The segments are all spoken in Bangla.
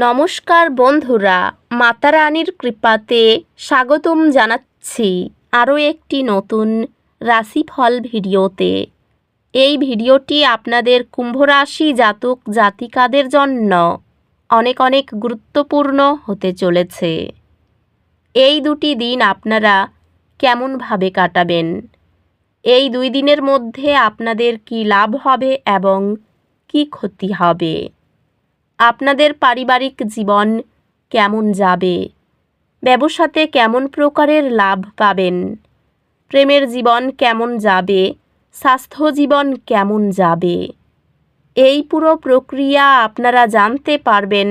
নমস্কার বন্ধুরা, মাতা রানীর কৃপাতে স্বাগতম জানাচ্ছি আরও একটি নতুন রাশিফল ভিডিওতে। এই ভিডিওটি আপনাদের কুম্ভ রাশি জাতক জাতিকাদের জন্য অনেক অনেক গুরুত্বপূর্ণ হতে চলেছে। এই দুটি দিন আপনারা কেমনভাবে কাটাবেন, এই 2 দিনের মধ্যে আপনাদের কি লাভ হবে এবং কি ক্ষতি হবে, আপনাদের পারিবারিক জীবন কেমন যাবে, ব্যবসাতে কেমন প্রকারের লাভ পাবেন, প্রেমের জীবন কেমন যাবে, স্বাস্থ্য জীবন কেমন যাবে, এই পুরো প্রক্রিয়া আপনারা জানতে পারবেন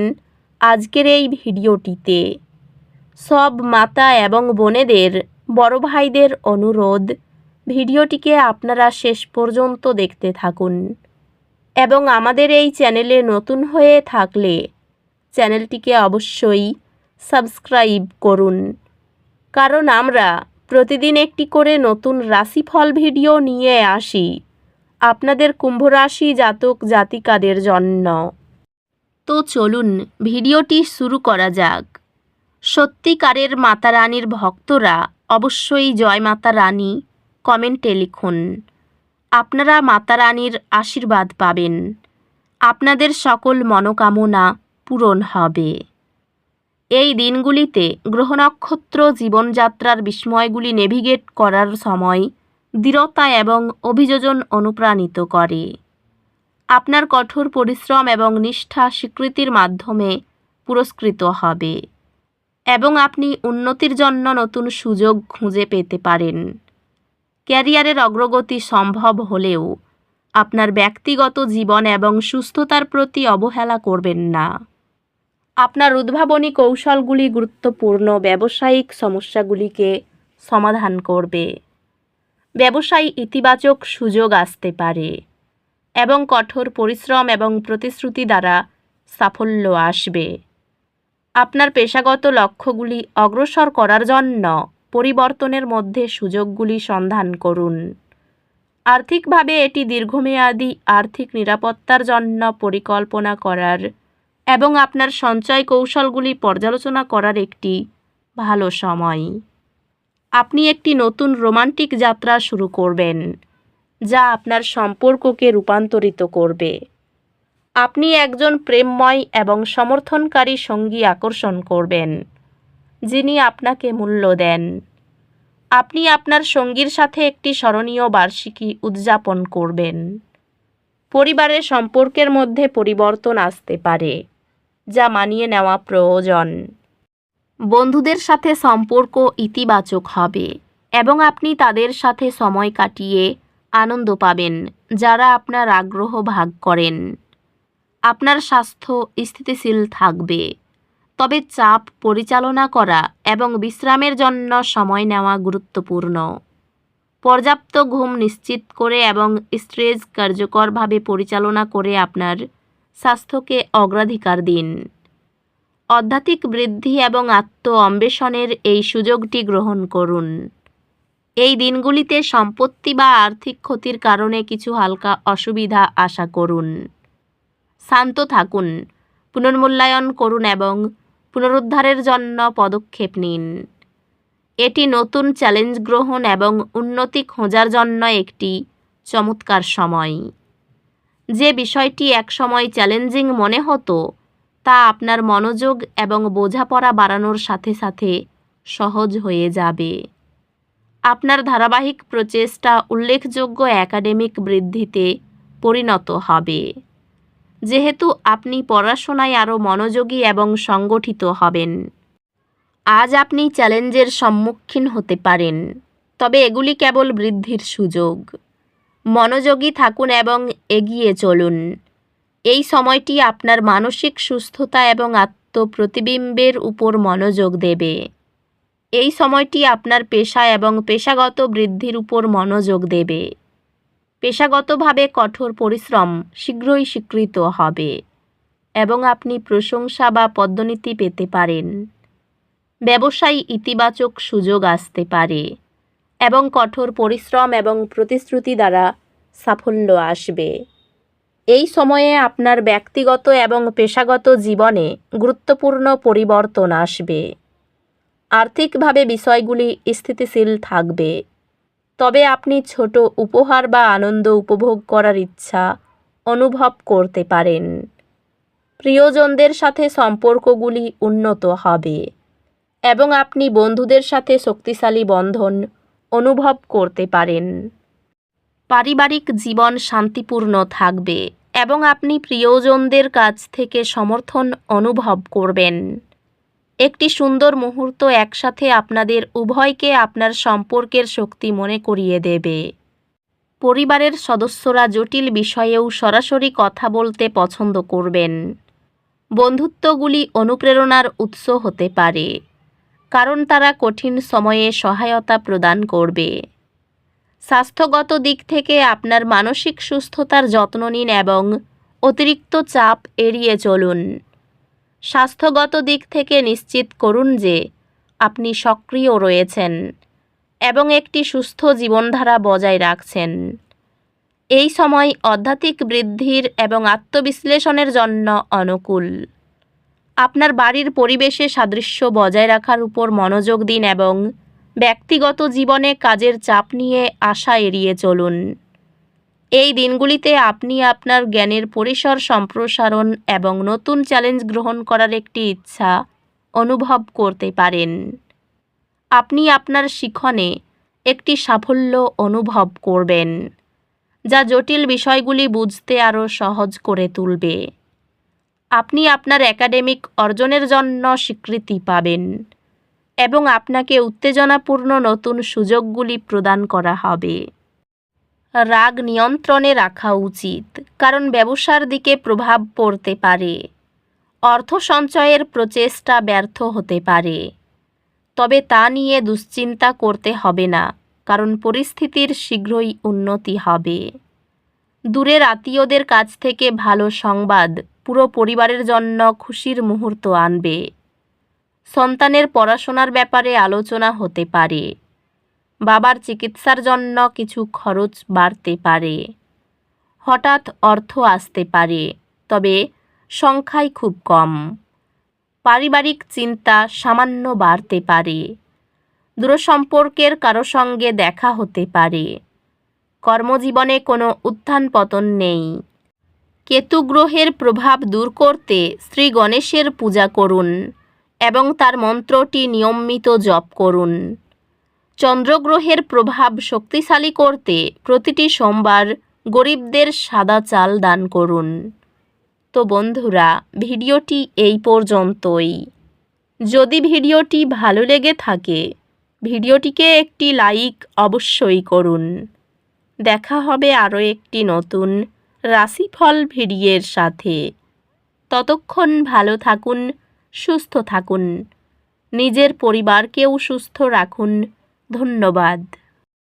আজকের এই ভিডিওটিতে। সব মাতা এবং বোনেদের, বড় ভাইদের অনুরোধ, ভিডিওটিকে আপনারা শেষ পর্যন্ত দেখতে থাকুন এবং আমাদের এই চ্যানেলে নতুন হয়ে থাকলে চ্যানেলটিকে অবশ্যই সাবস্ক্রাইব করুন, কারণ আমরা প্রতিদিন একটি করে নতুন রাশিফল ভিডিও নিয়ে আসি আপনাদের কুম্ভ রাশি জাতক জাতিকাদের জন্য। তো চলুন ভিডিওটি শুরু করা যাক। সত্যিকারের মাতা রানীর ভক্তরা অবশ্যই জয় মাতা রানী কমেন্টে লিখুন। আপনারা মাতা রানীর আশীর্বাদ পাবেন, আপনাদের সকল মনোকামনা পূরণ হবে। এই দিনগুলিতে গ্রহ নক্ষত্র জীবনযাত্রার বিস্ময়গুলি নেভিগেট করার সময় দৃঢ়তা এবং অভিযোজন অনুপ্রাণিত করে। আপনার কঠোর পরিশ্রম এবং নিষ্ঠা স্বীকৃতির মাধ্যমে পুরস্কৃত হবে এবং আপনি উন্নতির জন্য নতুন সুযোগ খুঁজে পেতে পারেন। ক্যারিয়ারের অগ্রগতি সম্ভব হলেও আপনার ব্যক্তিগত জীবন এবং সুস্থতার প্রতি অবহেলা করবেন না। আপনার উদ্ভাবনী কৌশলগুলি গুরুত্বপূর্ণ ব্যবসায়িক সমস্যাগুলিকে সমাধান করবে। ব্যবসায় ইতিবাচক সুযোগ আসতে পারে এবং কঠোর পরিশ্রম এবং প্রতিশ্রুতি দ্বারা সাফল্য আসবে। আপনার পেশাগত লক্ষ্যগুলি অগ্রসর করার জন্য পরিবর্তনের মধ্যে সুযোগগুলি সন্ধান করুন। আর্থিকভাবে এটি দীর্ঘমেয়াদী আর্থিক নিরাপত্তার জন্য পরিকল্পনা করার এবং আপনার সঞ্চয় কৌশলগুলি পর্যালোচনা করার একটি ভালো সময়। আপনি একটি নতুন রোমান্টিক যাত্রা শুরু করবেন, যা আপনার সম্পর্ককে রূপান্তরিত করবে। আপনি একজন প্রেমময় এবং সমর্থনকারী সঙ্গী আকর্ষণ করবেন, যিনি আপনাকে মূল্য দেন। আপনি আপনার সঙ্গীর সাথে একটি স্মরণীয় বার্ষিকী উদযাপন করবেন। পরিবারের সম্পর্কের মধ্যে পরিবর্তন আসতে পারে, যা মানিয়ে নেওয়া প্রয়োজন। বন্ধুদের সাথে সম্পর্ক ইতিবাচক হবে এবং আপনি তাদের সাথে সময় কাটিয়ে আনন্দ পাবেন যারা আপনার আগ্রহ ভাগ করেন। আপনার স্বাস্থ্য স্থিতিশীল থাকবে, তবে চাপ পরিচালনা করা এবং বিশ্রামের জন্য সময় নেওয়া গুরুত্বপূর্ণ। পর্যাপ্ত ঘুম নিশ্চিত করে এবং স্ট্রেস কার্যকরভাবে পরিচালনা করে আপনার স্বাস্থ্যকে অগ্রাধিকার দিন। আধ্যাত্মিক বৃদ্ধি এবং আত্ম অন্বেষণের এই সুযোগটি গ্রহণ করুন। এই দিনগুলিতে সম্পত্তি বা আর্থিক ক্ষতির কারণে কিছু হালকা অসুবিধা আশা করুন। শান্ত থাকুন, পুনর্মূল্যায়ন করুন এবং পুনরুদ্ধারের জন্য পদক্ষেপ নিন। এটি নতুন চ্যালেঞ্জ গ্রহণ এবং উন্নতি খোঁজার জন্য একটি চমৎকার সময়। যে বিষয়টি একসময় চ্যালেঞ্জিং মনে হতো, তা আপনার মনোযোগ এবং বোঝাপড়া বাড়ানোর সাথে সাথে সহজ হয়ে যাবে। আপনার ধারাবাহিক প্রচেষ্টা উল্লেখযোগ্য একাডেমিক বৃদ্ধিতে পরিণত হবে, যেহেতু আপনি পড়াশোনায় আরও মনোযোগী এবং সংগঠিত হবেন। আজ আপনি চ্যালেঞ্জের সম্মুখীন হতে পারেন, তবে এগুলি কেবল বৃদ্ধির সুযোগ। মনোযোগী থাকুন এবং এগিয়ে চলুন। এই সময়টি আপনার মানসিক সুস্থতা এবং আত্মপ্রতিবিম্বের উপর মনোযোগ দেবে। এই সময়টি আপনার পেশা এবং পেশাগত বৃদ্ধির উপর মনোযোগ দেবে। পেশাগতভাবে কঠোর পরিশ্রম শীঘ্রই স্বীকৃত হবে এবং আপনি প্রশংসা বা পদোন্নতি পেতে পারেন। ব্যবসায় ইতিবাচক সুযোগ আসতে পারে এবং কঠোর পরিশ্রম এবং প্রতিশ্রুতি দ্বারা সাফল্য আসবে। এই সময়ে আপনার ব্যক্তিগত এবং পেশাগত জীবনে গুরুত্বপূর্ণ পরিবর্তন আসবে। আর্থিকভাবে বিষয়গুলি স্থিতিশীল থাকবে, তবে আপনি ছোট উপহার বা আনন্দ উপভোগ করার ইচ্ছা অনুভব করতে পারেন। প্রিয়জনদের সাথে সম্পর্কগুলি উন্নত হবে এবং আপনি বন্ধুদের সাথে শক্তিশালী বন্ধন অনুভব করতে পারেন। পারিবারিক জীবন শান্তিপূর্ণ থাকবে এবং আপনি প্রিয়জনদের কাছ থেকে সমর্থন অনুভব করবেন। একটি সুন্দর মুহূর্ত একসাথে আপনাদের উভয়কে আপনার সম্পর্কের শক্তি মনে করিয়ে দেবে। পরিবারের সদস্যরা জটিল বিষয়েও সরাসরি কথা বলতে পছন্দ করবেন। বন্ধুত্বগুলি অনুপ্রেরণার উৎস হতে পারে, কারণ তারা কঠিন সময়ে সহায়তা প্রদান করবে। স্বাস্থ্যগত দিক থেকে আপনার মানসিক সুস্থতার যত্ন নিন এবং অতিরিক্ত চাপ এড়িয়ে চলুন। স্বাস্থ্যগত দিক থেকে নিশ্চিত করুন যে আপনি সক্রিয় রয়েছেন এবং একটি সুস্থ জীবনধারা বজায় রাখছেন। এই সময় আধ্যাত্মিক বৃদ্ধির এবং আত্মবিশ্লেষণের জন্য অনুকূল। আপনার বাড়ির পরিবেশে সাদৃশ্য বজায় রাখার উপর মনোযোগ দিন এবং ব্যক্তিগত জীবনে কাজের চাপ নিয়ে আশা এড়িয়ে চলুন। এই দিনগুলিতে আপনি আপনার জ্ঞানের পরিসর সম্প্রসারণ এবং নতুন চ্যালেঞ্জ গ্রহণ করার একটি ইচ্ছা অনুভব করতে পারেন। আপনি আপনার শিখনে একটি সাফল্য অনুভব করবেন, যা জটিল বিষয়গুলি বুঝতে আরও সহজ করে তুলবে। আপনি আপনার একাডেমিক অর্জনের জন্য স্বীকৃতি পাবেন এবং আপনাকে উত্তেজনাপূর্ণ নতুন সুযোগগুলি প্রদান করা হবে। রাগ নিয়ন্ত্রণে রাখা উচিত, কারণ ব্যবসার দিকে প্রভাব পড়তে পারে। অর্থ সঞ্চয়ের প্রচেষ্টা ব্যর্থ হতে পারে, তবে তা নিয়ে দুশ্চিন্তা করতে হবে না, কারণ পরিস্থিতির শীঘ্রই উন্নতি হবে। দূরের আত্মীয়দের কাছ থেকে ভালো সংবাদ পুরো পরিবারের জন্য খুশির মুহূর্ত আনবে। সন্তানের পড়াশোনার ব্যাপারে আলোচনা হতে পারে। বাবার চিকিৎসার জন্য কিছু খরচ বাড়তে পারে। হঠাৎ অর্থ আসতে পারে, তবে সংখ্যায় খুব কম। পারিবারিক চিন্তা সামান্য বাড়তে পারে। দূরসম্পর্কের কারো সঙ্গে দেখা হতে পারে। কর্মজীবনে কোনো উত্থান পতন নেই। কেতু গ্রহের প্রভাব দূর করতে শ্রী গণেশের পূজা করুন এবং তার মন্ত্রটি নিয়মিত জপ করুন। চন্দ্রগ্রহের প্রভাব শক্তিশালী করতে প্রতিটি সোমবার গরিবদের সাদা চাল দান করুন। তো বন্ধুরা, ভিডিওটি এই পর্যন্তই। যদি ভিডিওটি ভালো লেগে থাকে, ভিডিওটিকে একটি লাইক অবশ্যই করুন। দেখা হবে আরও একটি নতুন রাশিফল ভিডিওর সাথে। ততক্ষণ ভালো থাকুন, সুস্থ থাকুন, নিজের পরিবারকেও সুস্থ রাখুন। ধন্যবাদ।